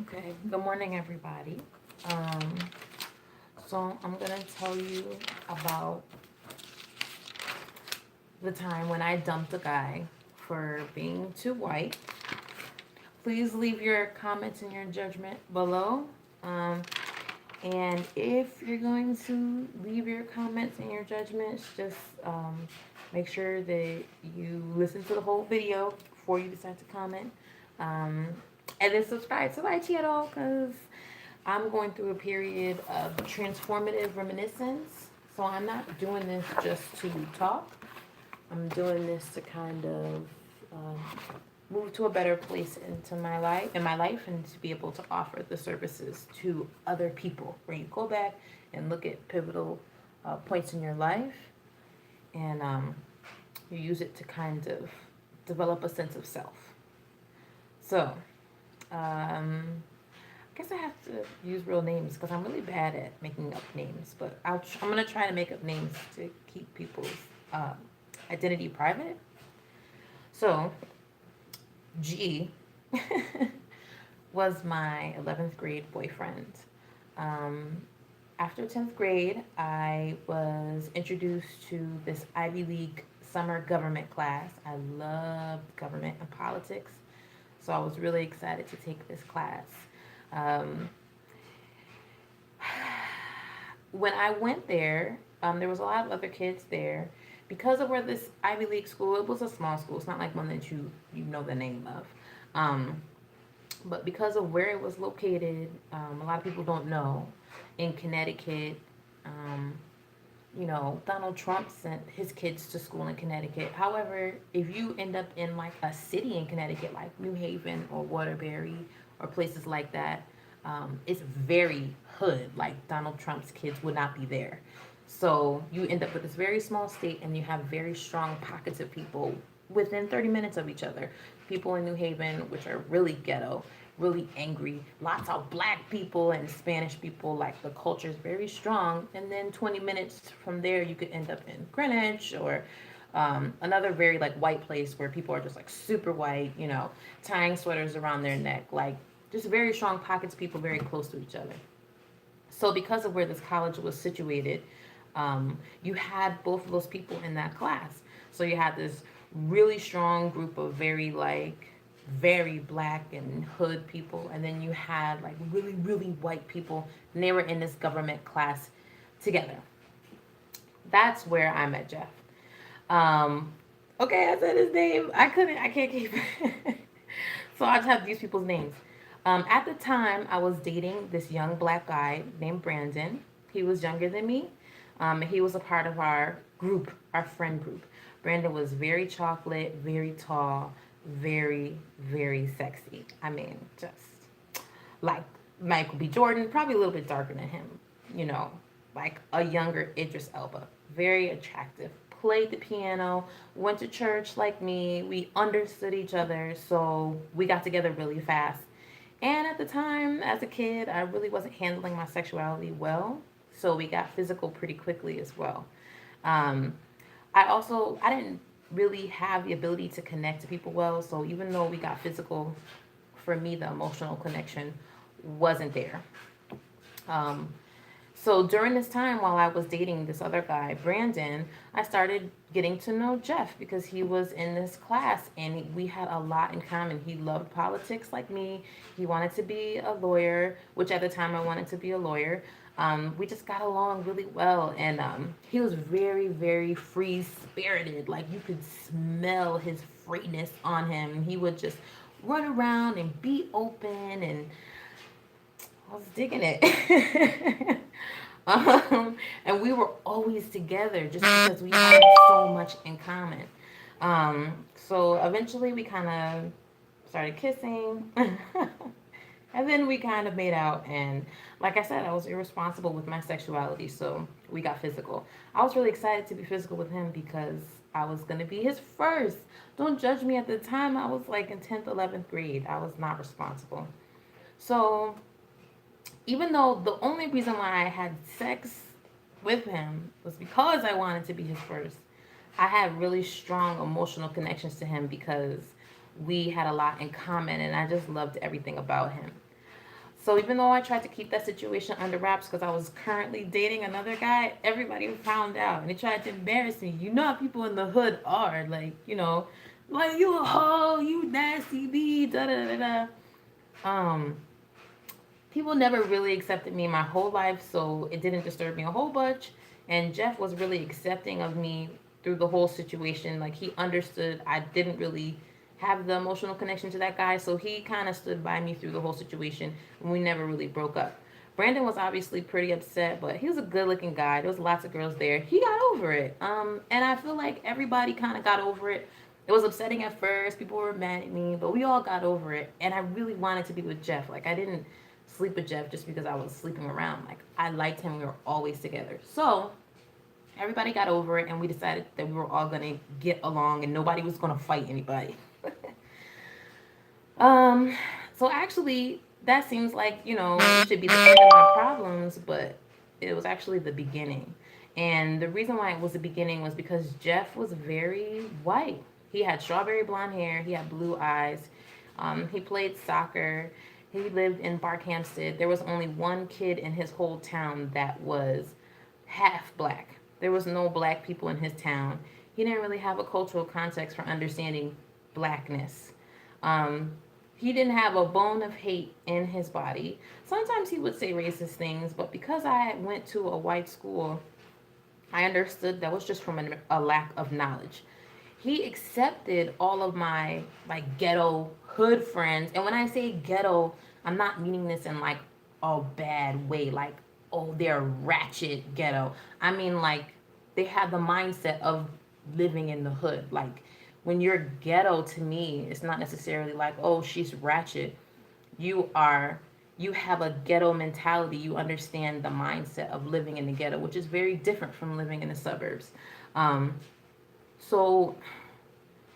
Okay, good morning, everybody. Um, so I'm gonna tell you about the time when I dumped a guy for being too white. Please leave your comments and your judgment below. Um, and if you're going to leave your comments and your judgments, just make sure that you listen to the whole video before you decide to comment. Um, and then subscribe to my channel because I'm going through a period of transformative reminiscence. So I'm not doing this just to talk. I'm doing this to kind of um, move to a better place in my life, and to be able to offer the services to other people. Where you go back and look at pivotal points in your life, and you use it to kind of develop a sense of self. So, I guess I have to use real names because I'm really bad at making up names. But I'm gonna try to make up names to keep people's um, identity private. So G was my 11th grade boyfriend. Um, After 10th grade, I was introduced to this Ivy League summer government class. I loved government and politics, so I was really excited to take this class. Um, when I went there, there was a lot of other kids there. Because of where this Ivy League school, it was a small school. It's not like one that you know the name of. Um, but because of where it was located, a lot of people don't know. In Connecticut, um, Donald Trump sent his kids to school in Connecticut. However, if you end up in like a city in Connecticut, like New Haven or Waterbury or places like that, it's very hood. Like Donald Trump's kids would not be there. So you end up with this very small state, and you have very strong pockets of people within 30 minutes of each other. People in New Haven, which are really ghetto, really angry. Lots of black people and Spanish people. Like the culture is very strong. And then 20 minutes from there, you could end up in Greenwich or another very like white place where people are just like super white, tying sweaters around their neck. Like just very strong pockets of people very close to each other. So because of where this college was situated, you had both of those people in that class. So you had this really strong group of very black and hood people, and then you had like really white people, and they were in this government class together. That's where I met Jeff. Um, okay, I said his name. I can't keep it. So I just have these people's names. At the time, I was dating this young black guy named Brandon. He was younger than me. He was a part of our group, our friend group. Brandon was very chocolate, very tall, very sexy. I mean, just like Michael B. Jordan, probably a little bit darker than him, you know, like a younger Idris Elba. Very attractive. Played the piano, went to church like me. We understood each other, so we got together really fast. And at the time, as a kid, I really wasn't handling my sexuality well, so we got physical pretty quickly as well. Um, I didn't really have the ability to connect to people well, so even though we got physical, for me the emotional connection wasn't there. Um, so during this time while I was dating this other guy, Brandon, I started getting to know Jeff because he was in this class and we had a lot in common. He loved politics like me. He wanted to be a lawyer, which at the time I wanted to be a lawyer. We just got along really well, and he was very free spirited. Like you could smell his freeness on him. He would just run around and be open, and I was digging it. And we were always together just because we had so much in common. So eventually we kind of started kissing. And then we kind of made out. And like I said, I was irresponsible with my sexuality. So we got physical. I was really excited to be physical with him because I was going to be his first. Don't judge me. At the time, I was like in 10th, 11th grade. I was not responsible. So even though the only reason why I had sex with him was because I wanted to be his first, I had really strong emotional connections to him because we had a lot in common and I just loved everything about him. So even though I tried to keep that situation under wraps because I was currently dating another guy, everybody found out and they tried to embarrass me. You know how people in the hood are, like, like you a hoe, you nasty bee, da da da da. Um, People never really accepted me my whole life, so it didn't disturb me a whole bunch. And Jeff was really accepting of me through the whole situation. Like he understood I didn't really have the emotional connection to that guy, so he kind of stood by me through the whole situation, and we never really broke up. Brandon was obviously pretty upset, but he was a good-looking guy. There was lots of girls there. He got over it, and I feel like everybody kind of got over it. It was upsetting at first. People were mad at me, but we all got over it. And I really wanted to be with Jeff. Like I didn't sleep with Jeff just because I was sleeping around. Like I liked him. We were always together. So everybody got over it, and we decided that we were all gonna get along, and nobody was gonna fight anybody. um. So actually, that seems like it should be the end of my problems, but it was actually the beginning. And the reason why it was the beginning was because Jeff was very white. He had strawberry blonde hair. He had blue eyes. He played soccer. He lived in Barkhamsted. There was only one kid in his whole town that was half black. There was no black people in his town. He didn't really have a cultural context for understanding blackness. Um, he didn't have a bone of hate in his body. Sometimes he would say racist things, but because I went to a white school, I understood that was just from a lack of knowledge. He accepted all of my like ghetto hood friends, and when I say ghetto, I'm not meaning this in like a bad way, like oh they're ratchet ghetto. I mean like they have the mindset of living in the hood. Like when you're ghetto to me, it's not necessarily like oh she's ratchet. You are you have a ghetto mentality. You understand the mindset of living in the ghetto, which is very different from living in the suburbs. Um, so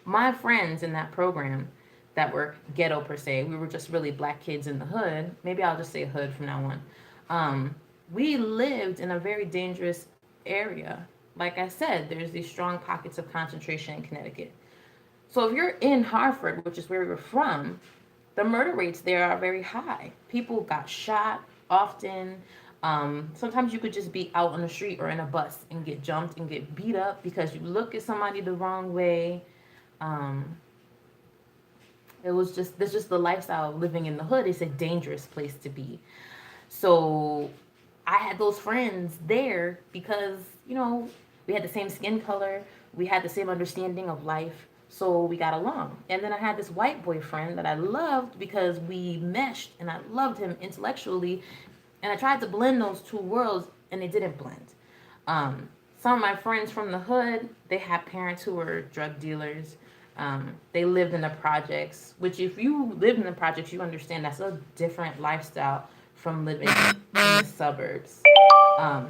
my friends in that program that were ghetto per se, we were just really black kids in the hood. Maybe I'll just say hood from now on. We lived in a very dangerous area. Like I said, there's these strong pockets of concentration in Connecticut. So if you're in Hartford, which is where we were from, the murder rates there are very high. People got shot often. Sometimes you could just be out on the street or in a bus and get jumped and get beat up because you look at somebody the wrong way. Um, it was just That's just the lifestyle of living in the hood. It's a dangerous place to be. So I had those friends there because we had the same skin color, we had the same understanding of life, so we got along. And then I had this white boyfriend that I loved because we meshed, and I loved him intellectually, and I tried to blend those two worlds, and it didn't blend. Some of my friends from the hood, they had parents who were drug dealers. They lived in the projects, which if you live in the projects, you understand that's a different lifestyle from living in the suburbs. Um,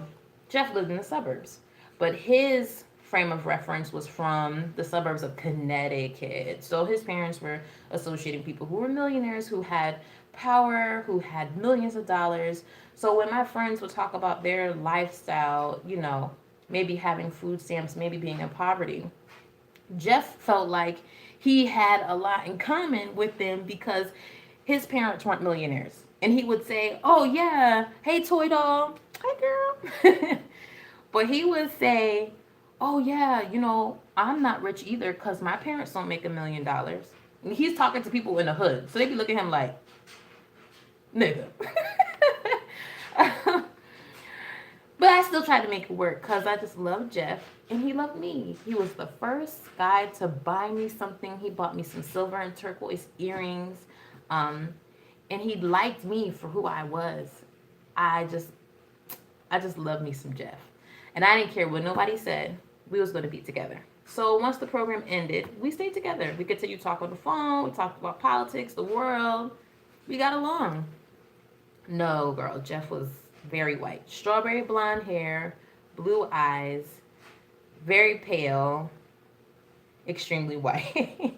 Jeff lived in the suburbs, but his frame of reference was from the suburbs of Connecticut. So his parents were associating people who were millionaires, who had power, who had millions of dollars. So when my friends would talk about their lifestyle, maybe having food stamps, maybe being in poverty, Jeff felt like he had a lot in common with them because his parents weren't millionaires. And he would say, oh, yeah, hey, toy doll. Hi, girl. But he would say, oh, yeah, I'm not rich either because my parents don't make $1 million. And he's talking to people in the hood. So they be looking at him like, nigga. But I still tried to make it work because I just loved Jeff and he loved me. He was the first guy to buy me something. He bought me some silver and turquoise earrings. And he liked me for who I was. I just loved me some Jeff. And I didn't care what nobody said. We was going to be together. So once the program ended, we stayed together. We continued to talk on the phone. We talked about politics, the world. We got along. No, girl, Jeff was very white. Strawberry blonde hair, blue eyes, very pale, extremely white.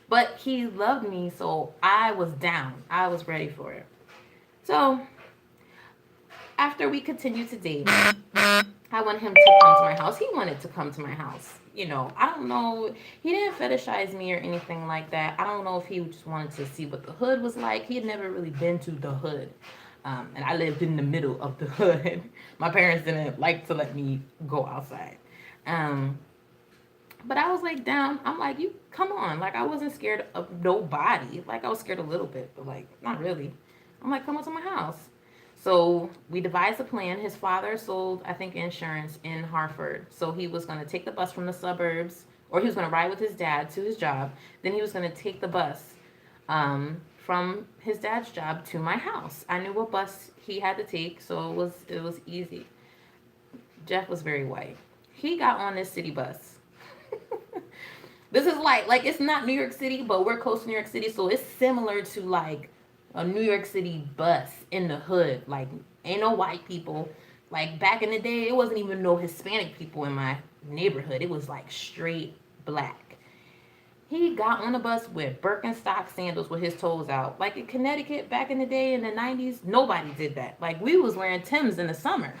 But he loved me, so I was down. I was ready for it. So after we continued to date, I want him to come to my house. He wanted to come to my house. I don't know. He didn't fetishize me or anything like that. I don't know if he just wanted to see what the hood was like. He had never really been to the hood. And I lived in the middle of the hood. My parents didn't like to let me go outside. Um, but I was like, down. I'm like, you come on. Like, I wasn't scared of nobody. Like, I was scared a little bit, but like, not really. I'm like, come on to my house. So we devised a plan. His father sold, I think, insurance in Hartford. So he was going to take the bus from the suburbs, or he was going to ride with his dad to his job. Then he was going to take the bus from his dad's job to my house. I knew what bus he had to take, so it was easy. Jeff was very white. He got on this city bus. This is like it's not New York City, but we're close to New York City, so it's similar to like a New York City bus in the hood. Like ain't no white people. Like back in the day, it wasn't even no Hispanic people in my neighborhood. It was like straight black. He got on the bus with Birkenstock sandals with his toes out. Like in Connecticut back in the day in the 90s, nobody did that. Like we was wearing Timbs in the summer.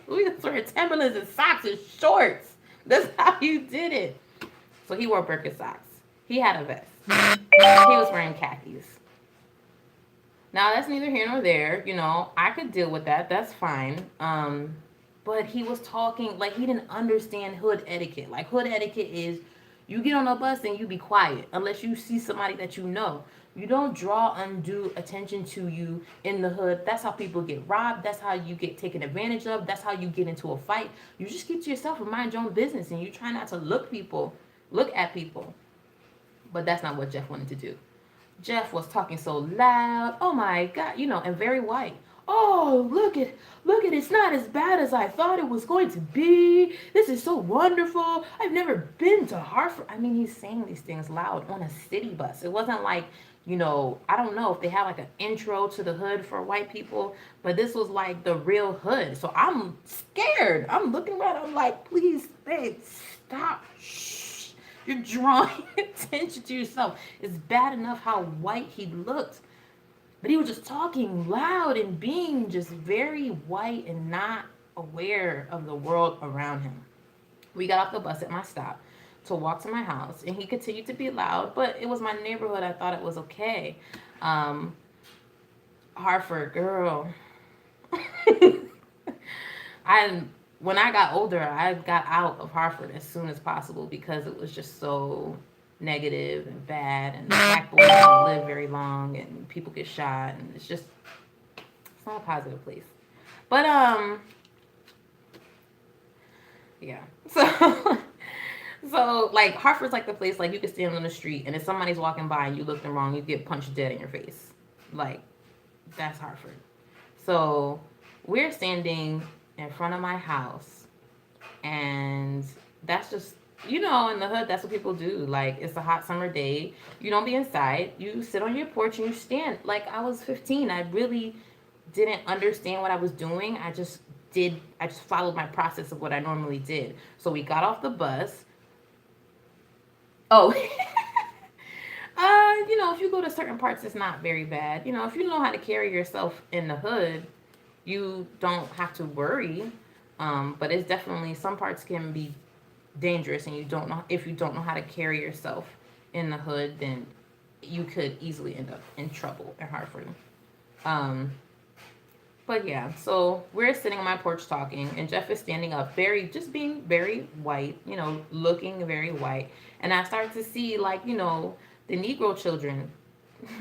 We was wearing Timberlands and socks and shorts. That's how you did it. So he wore Birkenstocks. He had a vest. He was wearing khakis. Now that's neither here nor there. I could deal with that. That's fine. But he was talking like he didn't understand hood etiquette. Like hood etiquette is you get on a bus and you be quiet unless you see somebody that you know. You don't draw undue attention to you in the hood. That's how people get robbed. That's how you get taken advantage of. That's how you get into a fight. You just keep to yourself and mind your own business, and you try not to look at people. But that's not what Jeff wanted to do. Jeff was talking so loud. Oh my God, and very white. Oh, look it. It's not as bad as I thought it was going to be. This is so wonderful. I've never been to Hartford. I mean, he's saying these things loud on a city bus. It wasn't like, I don't know if they have like an intro to the hood for white people, but this was like the real hood. So I'm scared. I'm looking around. I'm like, please, babe, stop. Shh. You're drawing attention to yourself. It's bad enough how white he looked. But he was just talking loud and being just very white and not aware of the world around him. We got off the bus at my stop to walk to my house, and he continued to be loud, but it was my neighborhood. I thought it was okay. Um, Hartford, girl. I when I got older, I got out of Hartford as soon as possible because it was just so negative and bad, and black boys don't live very long, and people get shot, and it's not a positive place. But yeah. So like Hartford's like the place like you can stand on the street, and if somebody's walking by and you look them wrong, you get punched dead in your face. Like that's Hartford. So we're standing in front of my house, and that's just in the hood, that's what people do. Like it's a hot summer day, you don't be inside, you sit on your porch and you stand. Like I was 15, I really didn't understand what I was doing. I just followed my process of what I normally did. So we got off the bus. Oh. If you go to certain parts, it's not very bad. If you know how to carry yourself in the hood, you don't have to worry. But it's definitely some parts can be dangerous, and if you don't know how to carry yourself in the hood, then you could easily end up in trouble in Hartford. Um, but yeah, so we're sitting on my porch talking, and Jeff is standing up, just being very white, looking very white. And I started to see like the Negro children,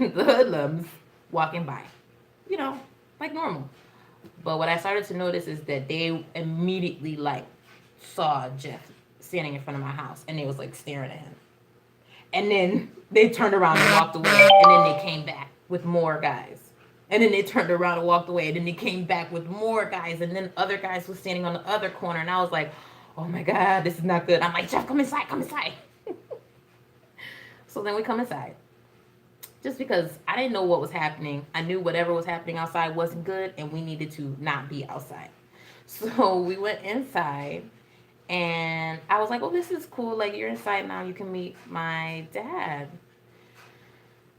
the hoodlums, walking by, like normal. But what I started to notice is that they immediately like saw Jeff standing in front of my house, and they was like staring at him. And then they turned around and walked away, and then they came back with more guys. And then they turned around and walked away, and then they came back with more guys, and then other guys was standing on the other corner, and I was like, oh my God, this is not good. I'm like, Jeff, come inside, come inside. So then we come inside. Just because I didn't know what was happening. I knew whatever was happening outside wasn't good, and we needed to not be outside. So we went inside, and I was like, oh, this is cool. Like, you're inside now. You can meet my dad.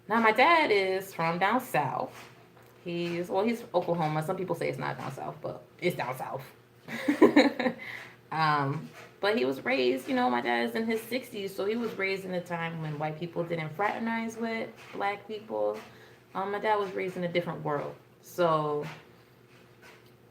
Now, my dad is from down south. He's Oklahoma. Some people say it's not down south, but it's down south. um, but he was raised, my dad is in his 60s, so he was raised in a time when white people didn't fraternize with black people. My dad was raised in a different world. So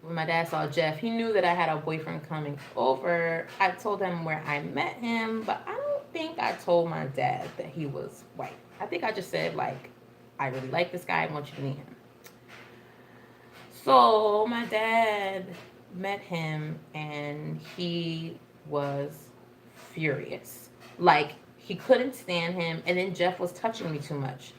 when my dad saw Jeff, he knew that I had a boyfriend coming over. I told him where I met him, but I don't think I told my dad that he was white. I think I just said, like, I really like this guy. I want you to meet him. So my dad met him and he was furious. Like, he couldn't stand him, and then Jeff was touching me too much.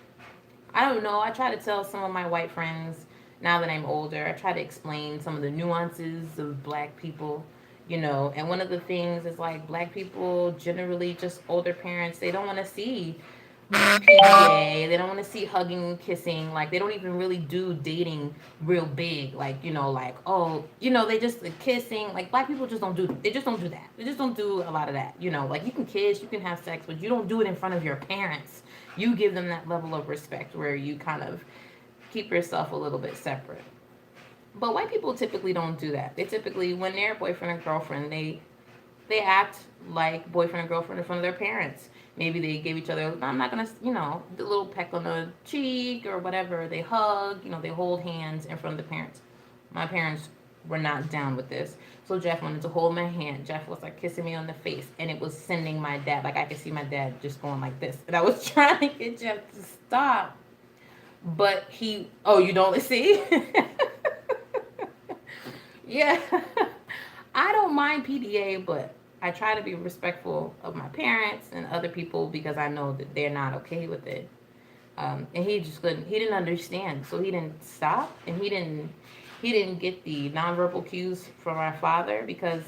I don't know. I try to tell some of my white friends now that I'm older, I try to explain some of the nuances of black people, and one of the things is like black people generally, just older parents, they don't want to see PDA. They don't want to see hugging, kissing. Like, they don't even really do dating real big. Like, like, oh, they just kissing. Like, black people just don't do. They just don't do that. They just don't do a lot of that. Like, you can kiss, you can have sex, but you don't do it in front of your parents. You give them that level of respect where you kind of keep yourself a little bit separate. But white people typically don't do that. They typically, when they're boyfriend and girlfriend, they act like boyfriend and girlfriend in front of their parents. Maybe they give each other, I'm not going to, the little peck on the cheek or whatever. They hug, they hold hands in front of the parents. My parents were not down with this. So Jeff wanted to hold my hand. Jeff was like kissing me on the face, and it was sending my dad, like I could see my dad just going like this. And I was trying to get Jeff to stop. But you don't see? Yeah. I don't mind PDA, but I try to be respectful of my parents and other people because I know that they're not okay with it. And he just couldn't. He didn't understand, so he didn't stop, and he didn't get the nonverbal cues from our father because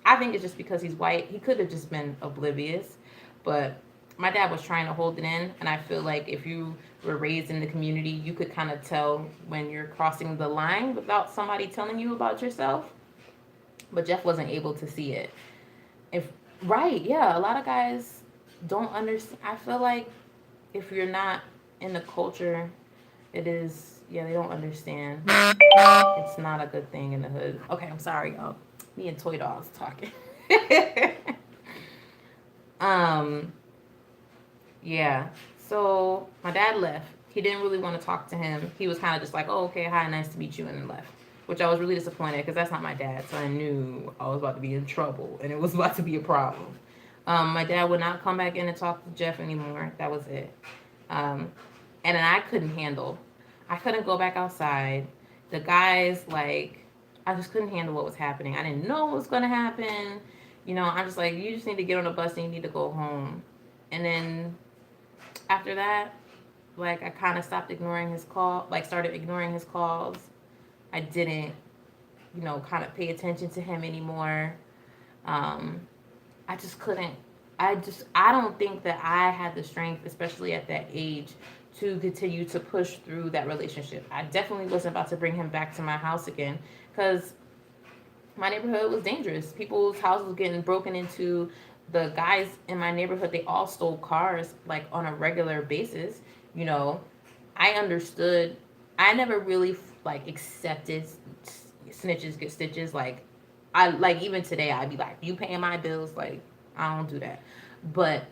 I think it's just because he's white. He could have just been oblivious, but my dad was trying to hold it in, and I feel like if you were raised in the community, you could kind of tell when you're crossing the line without somebody telling you about yourself. But Jeff wasn't able to see it. If right, yeah, a lot of guys don't understand. I feel like if you're not in the culture, it is, yeah, they don't understand. It's not a good thing in the hood. Okay, I'm sorry, y'all. Me and Toy Dogs talking. um, yeah. So my dad left. He didn't really want to talk to him. He was kind of just like, oh, okay, hi, nice to meet you, and then left. Which I was really disappointed because that's not my dad. So I knew I was about to be in trouble and it was about to be a problem. My dad would not come back in and talk to Jeff anymore. That was it. And then I couldn't handle. I couldn't go back outside. The guys, like, I just couldn't handle what was happening. I didn't know what was going to happen. I'm just like, you just need to get on a bus and you need to go home. And then after that, like, I kind of stopped ignoring his call, like, started ignoring his calls. I didn't, kind of pay attention to him anymore. I just couldn't. I don't think that I had the strength, especially at that age, to continue to push through that relationship. I definitely wasn't about to bring him back to my house again because my neighborhood was dangerous. People's houses were getting broken into. The guys in my neighborhood, they all stole cars, like, on a regular basis. I understood. I never really, like, accepted snitches get stitches. Like, even today, I'd be like, you paying my bills? Like, I don't do that. But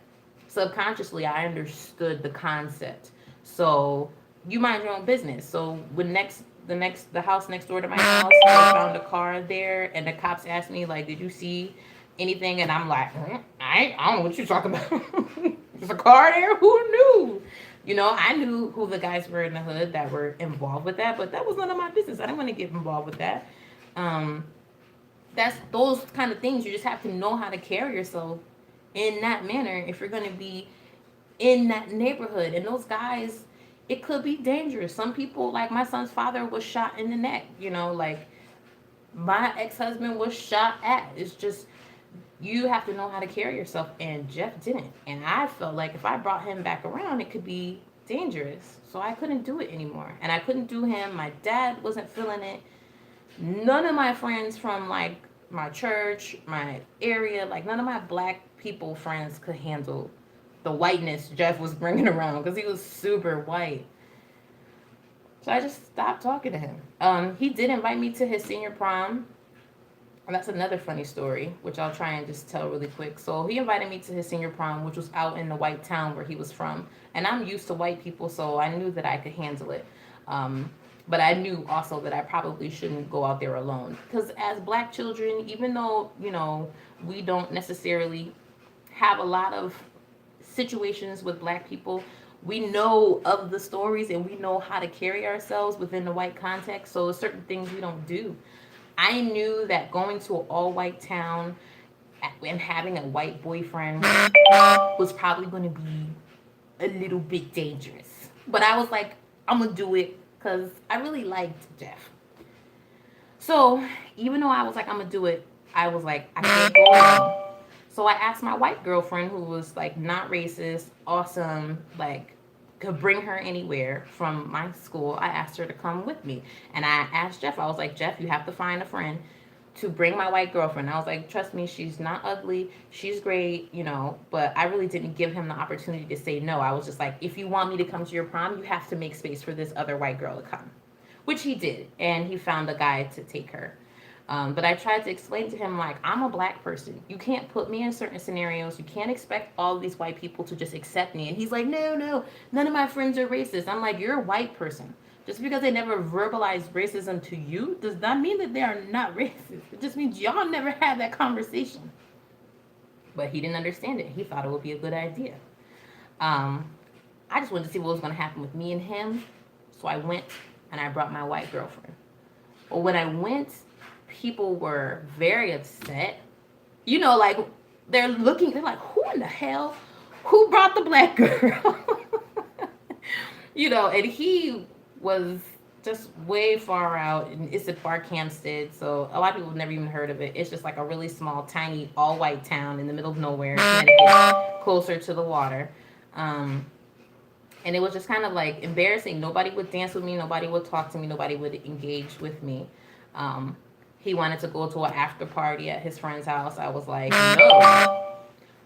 subconsciously, I understood the concept. So you mind your own business. So when the house next door to my house, I found a car there, and the cops asked me, like, did you see anything? And I'm like, I don't know what you're talking about. There's a car there? Who knew? I knew who the guys were in the hood that were involved with that, but that was none of my business. I didn't want to get involved with that. That's those kind of things. You just have to know how to carry yourself in that manner if you're going to be in that neighborhood. And those guys, it could be dangerous. Some people, like my son's father was shot in the neck, like my ex-husband was shot at. It's just, you have to know how to carry yourself, and Jeff didn't. And I felt like if I brought him back around, it could be dangerous. So I couldn't do it anymore. And I couldn't do him. My dad wasn't feeling it. None of my friends from, like, my church, my area, like, none of my black people friends could handle the whiteness Jeff was bringing around because he was super white. So I just stopped talking to him. He did invite me to his senior prom. And that's another funny story, which I'll try and just tell really quick. So he invited me to his senior prom, which was out in the white town where he was from. And I'm used to white people, so I knew that I could handle it. Um, but I knew also that I probably shouldn't go out there alone. Because as black children, even though, we don't necessarily have a lot of situations with black people, we know of the stories and we know how to carry ourselves within the white context. So certain things we don't do. I knew that going to an all white town and having a white boyfriend was probably going to be a little bit dangerous. But I was like, I'm going to do it because I really liked Jeff. So even though I was like, I'm going to do it, I was like, I can't go alone. So I asked my white girlfriend, who was like not racist, awesome, like could bring her anywhere from my school. I asked her to come with me. And I asked Jeff, I was like, Jeff, you have to find a friend to bring my white girlfriend. I was like, trust me, she's not ugly. She's great, but I really didn't give him the opportunity to say no. I was just like, if you want me to come to your prom, you have to make space for this other white girl to come, which he did. And he found a guy to take her. But I tried to explain to him, like, I'm a black person. You can't put me in certain scenarios. You can't expect all these white people to just accept me. And he's like, no, none of my friends are racist. I'm like, you're a white person. Just because they never verbalized racism to you does not mean that they are not racist. It just means y'all never had that conversation. But he didn't understand it. He thought it would be a good idea. I just wanted to see what was going to happen with me and him. So I went and I brought my white girlfriend. But when I went, people were very upset. Like they're like, who in the hell? Who brought the black girl? And he was just way far out. And it's at Park Hampstead, so a lot of people have never even heard of it. It's just like a really small, tiny, all-white town in the middle of nowhere, Connecticut, closer to the water. And it was just kind of like embarrassing. Nobody would dance with me. Nobody would talk to me. Nobody would engage with me. He wanted to go to an after party at his friend's house. I was like, no,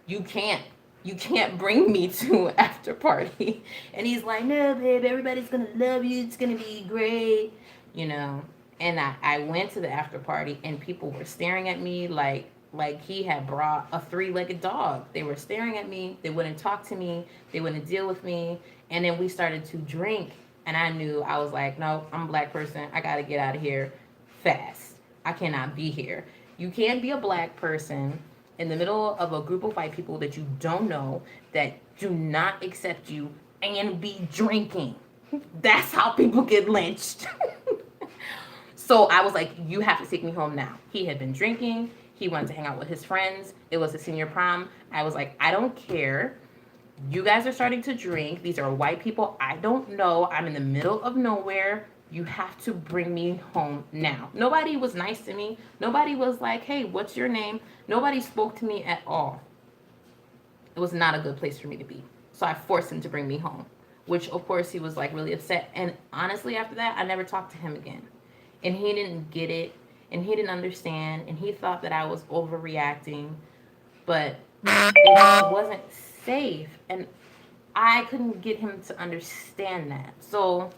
you can't. You can't bring me to an after party. And he's like, no, babe, everybody's going to love you. It's going to be great. And I went to the after party and people were staring at me like he had brought a three-legged dog. They were staring at me. They wouldn't talk to me. They wouldn't deal with me. And then we started to drink. And I knew, I was like, no, I'm a black person. I got to get out of here fast. I cannot be here. You can't be a black person in the middle of a group of white people that you don't know, that do not accept you, and be drinking. That's how people get lynched. So I was like, you have to take me home now. He had been drinking. He wanted to hang out with his friends. It was a senior prom. I was like, I don't care. You guys are starting to drink. These are white people I don't know. I'm in the middle of nowhere. You have to bring me home now. Nobody was nice to me. Nobody was like, hey, what's your name? Nobody spoke to me at all. It was not a good place for me to be. So I forced him to bring me home, which of course he was like really upset. And honestly, after that, I never talked to him again. And he didn't get it. And he didn't understand. And he thought that I was overreacting. But it just wasn't safe. And I couldn't get him to understand that. So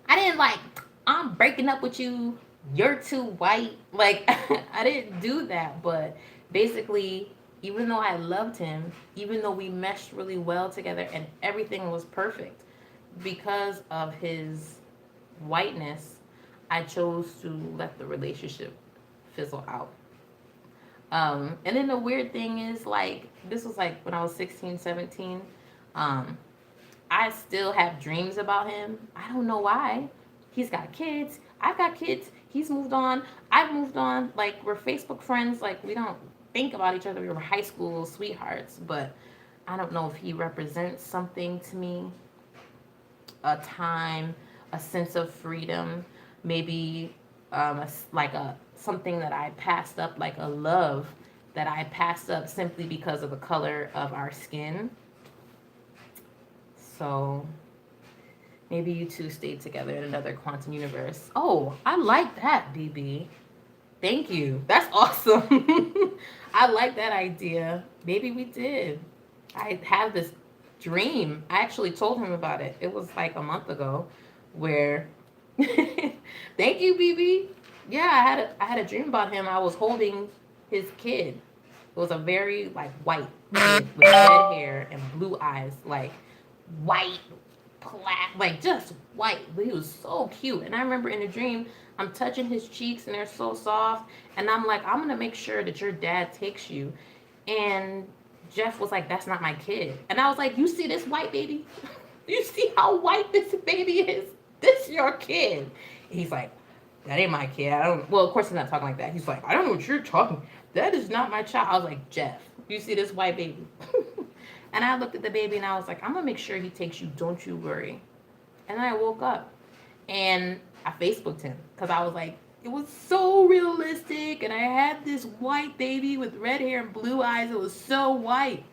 I didn't like, I'm breaking up with you. You're too white. Like, I didn't do that. But basically, even though I loved him, even though we meshed really well together and everything was perfect, because of his whiteness, I chose to let the relationship fizzle out. And then the weird thing is, like, this was like when I was 16, 17. I still have dreams about him. I don't know why. He's got kids. I've got kids. He's moved on. I've moved on. Like, we're Facebook friends. Like, we don't think about each other. We were high school sweethearts. But I don't know if he represents something to me. A time, a sense of freedom. Maybe something that I passed up, like a love that I passed up simply because of the color of our skin. So maybe you two stayed together in another quantum universe. Oh, I like that, BB. Thank you. That's awesome. I like that idea. Maybe we did. I have this dream. I actually told him about it. It was like a month ago where thank you, BB. Yeah, I had a dream about him. I was holding his kid. It was a very like white kid with red hair and blue eyes, like white, black, like just white. But he was so cute. And I remember in the dream, I'm touching his cheeks and they're so soft. And I'm like, I'm gonna make sure that your dad takes you. And Jeff was like, that's not my kid. And I was like, you see this white baby? You see how white this baby is? This your kid. And he's like, that ain't my kid. I don't. Well, of course he's not talking like that. He's like, I don't know what you're talking. That is not my child. I was like, Jeff, you see this white baby? And I looked at the baby and I was like, I'm gonna make sure he takes you. Don't you worry. And then I woke up and I Facebooked him because I was like, it was so realistic. And I had this white baby with red hair and blue eyes. It was so white.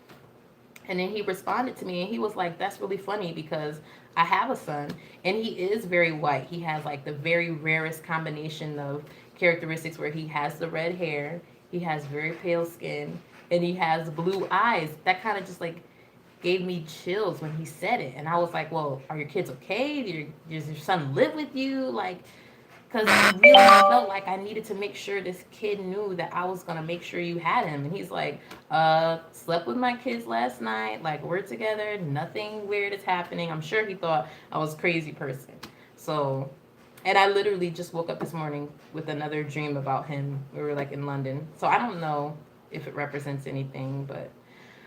And then he responded to me and he was like, that's really funny because I have a son and he is very white. He has like the very rarest combination of characteristics where he has the red hair, he has very pale skin, and he has blue eyes. That kind of just like gave me chills when he said it. And I was like, well, are your kids okay? Does your son live with you? Like, because I really felt like I needed to make sure this kid knew that I was gonna make sure you had him. And he's like, slept with my kids last night, like we're together, nothing weird is happening. I'm sure he thought I was a crazy person. So, and I literally just woke up this morning with another dream about him. We were like in London. So I don't know if it represents anything, but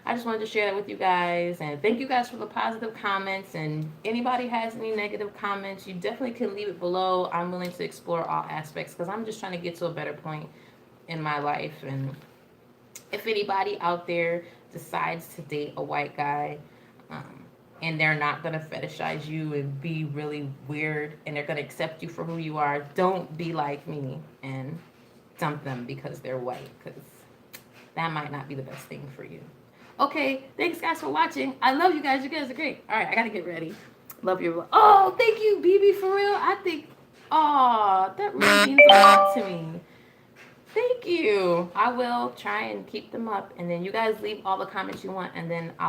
I just wanted to share that with you guys. And thank you guys for the positive comments. And anybody has any negative comments, you definitely can leave it below. I'm willing to explore all aspects because I'm just trying to get to a better point in my life. And if anybody out there decides to date a white guy, and they're not going to fetishize you and be really weird and they're going to accept you for who you are, don't be like me and dump them because they're white, because that might not be the best thing for you. Okay, thanks guys for watching. I love you guys. You guys are great. All right, I gotta get ready. Love you. Oh, thank you, BB, for real. I think, oh, that really means a lot to me. Thank you. I will try and keep them up, and then you guys leave all the comments you want, and then I'll